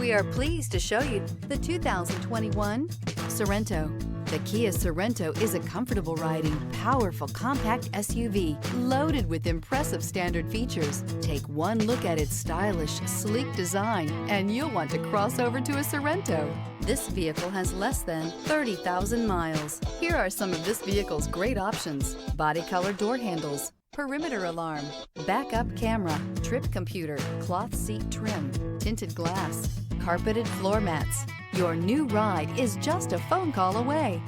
We are pleased to show you the 2021 Sorento. The Kia Sorento is a comfortable riding, powerful compact SUV loaded with impressive standard features. Take one look at its stylish, sleek design and you'll want to cross over to a Sorento. This vehicle has less than 30,000 miles. Here are some of this vehicle's great options: body color door handles, perimeter alarm, backup camera, trip computer, cloth seat trim, tinted glass, carpeted floor mats. Your new ride is just a phone call away.